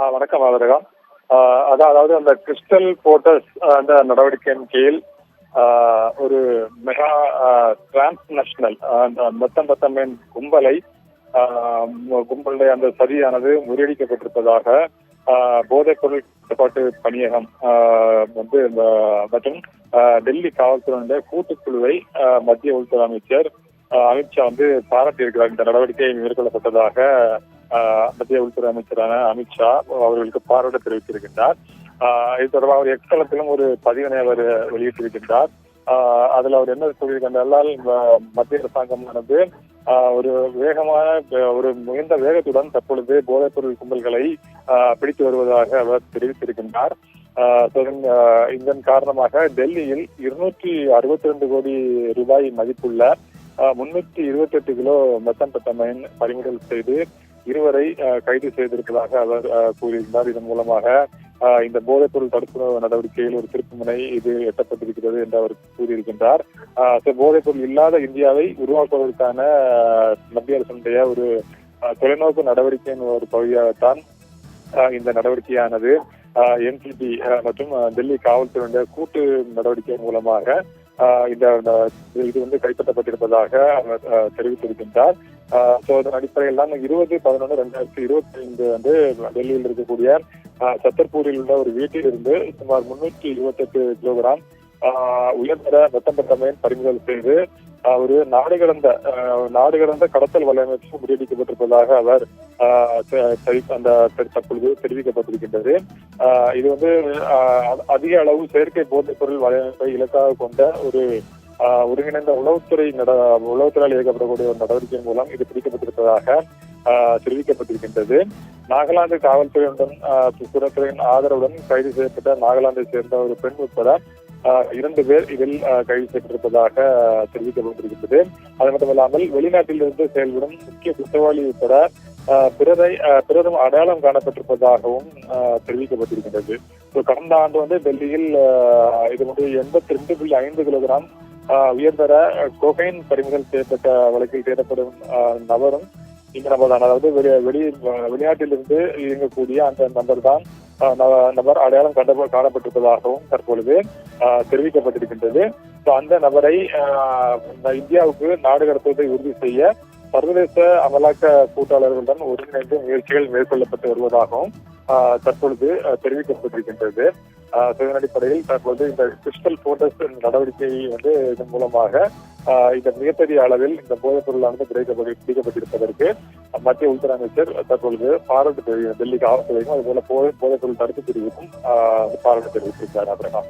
வணக்கம் ஆதரகா. அதாவது அந்த கிறிஸ்டல் போர்ட்டர்ஸ் அந்த நடவடிக்கையின் கீழ் ஒரு மெகா டிரான்ஸ்நேஷனல் அந்த மெத்தம்பெத்தமைன் கும்பலுடைய அந்த சதியானது முறியடிக்கப்பட்டிருப்பதாக போதைப் பொருள் கட்டுப்பாட்டு பணியகம் மற்றும் டெல்லி காவல்துறையினுடைய கூட்டுக்குழுவை மத்திய உள்துறை அமைச்சர் அமித்ஷா பாராட்டியிருக்கிறார். இந்த நடவடிக்கை மேற்கொள்ளப்பட்டதாக மத்திய உள்துறை அமைச்சரான அமித்ஷா அவர்களுக்கு பாராட்டு தெரிவித்திருக்கின்றார். இது தொடர்பாக அவர் எக்ஸ் தளத்திலும் ஒரு பதிவினை அவர் வெளியிட்டிருக்கின்றார். அதுல அவர் என்ன சொல்லியிருக்கின்றால், மத்திய அரசாங்கமானது ஒரு வேகமான ஒரு மிகுந்த வேகத்துடன் தற்பொழுது போதைப் பொருள் கும்பல்களை பிடித்து வருவதாக அவர் தெரிவித்திருக்கின்றார். இதன் காரணமாக டெல்லியில் 262 கோடி ரூபாய் மதிப்புள்ள 328 கிலோ மெத்தம்பெத்தமைன் பறிமுதல் செய்து இருவரை கைது செய்திருப்பதாக அவர் கூறியிருந்தார். இதன் மூலமாக இந்த போதைப் பொருள் தடுப்பு நடவடிக்கையில் ஒரு திருப்புமுனை இது எட்டப்பட்டிருக்கிறது என்று அவர் கூறியிருக்கின்றார். போதைப் பொருள் இல்லாத இந்தியாவை உருவாக்குவதற்கான மத்திய அரசுடைய ஒரு தொலைநோக்கு நடவடிக்கையின் ஒரு பகுதியாகத்தான் இந்த நடவடிக்கையானது என்சிபி மற்றும் டெல்லி காவல்துறையினுடைய கூட்டு நடவடிக்கை மூலமாக இது கைப்பற்றப்பட்டிருப்பதாக அவர் தெரிவித்திருக்கின்றார். அதன் அடிப்படையில் தான் 20/11/2025 டெல்லியில் இருக்கக்கூடிய சத்தர்பூரில் உள்ள ஒரு வீட்டில் இருந்து சுமார் 328 கிலோகிராம் உயர்தர மெத்தம்பெத்தமைன் பறிமுதல் செய்து ஒரு நாடு கடந்த கடத்தல் வலையமைப்பு முறியடிக்கப்பட்டிருப்பதாக அவர் தற்பொழுது தெரிவிக்கப்பட்டிருக்கின்றது. இது அதிக அளவு செயற்கை போதைப் பொருள் வலையமைப்பை இலக்காக கொண்ட ஒரு ஒருங்கிணைந்த உளவுத்துறையால் இயக்கப்படக்கூடிய ஒரு நடவடிக்கையின் மூலம் இது பிடிக்கப்பட்டிருப்பதாக தெரிவிக்கப்பட்டிருக்கின்றது. நாகாலாந்து காவல்துறையுடன் சுரத்துறையின் ஆதரவுடன் கைது செய்யப்பட்ட நாகாலாந்தை சேர்ந்த ஒரு பெண் உட்பட 2 பேர் இதில் கைது செய்யப்பட்டிருப்பதாக தெரிவிக்கப்பட்டிருக்கின்றது. அது மட்டுமல்லாமல் வெளிநாட்டில் இருந்து செயல்படும் முக்கிய குற்றவாளி உட்பட பிறரும் அடையாளம் காணப்பட்டிருப்பதாகவும் தெரிவிக்கப்பட்டிருக்கின்றது. கடந்த ஆண்டு டெல்லியில் இது 82.5 கிலோகிராம் உயர்தர கொகைன் பறிமுதல் செய்யப்பட்ட வழக்கில் தேடப்படும் நபரும் இந்த நபர் தான். அதாவது வெளிநாட்டிலிருந்து இயங்கக்கூடிய அந்த நபர் அடையாளம் காணப்பட்டிருப்பதாகவும் தற்பொழுது தெரிவிக்கப்பட்டிருக்கின்றது. அந்த நபரை இந்தியாவுக்கு நாடு கடத்துவதை உறுதி செய்ய சர்வதேச அமலாக்க கூட்டாளர்களுடன் ஒருங்கிணைந்து முயற்சிகள் மேற்கொள்ளப்பட்டு வருவதாகவும் தற்பொழுது தெரிவிக்கப்பட்டிருக்கின்றது. இதன் அடிப்படையில் தற்போது இந்த கிறிஸ்டல் போர்ட்டர்ஸ் நடவடிக்கை இதன் மூலமாக இந்த மிகப்பெரிய அளவில் இந்த போதைப் பொருளானது பிடிக்கப்பட்டிருப்பதற்கு மத்திய உள்துறை அமைச்சர் தற்பொழுது பாராட்டு டெல்லி காவல்துறைக்கும் அதுபோல போதைப் பொருள் தடுப்பு பிரிவுக்கும் பாராட்டு தெரிவித்திருக்கிறார்.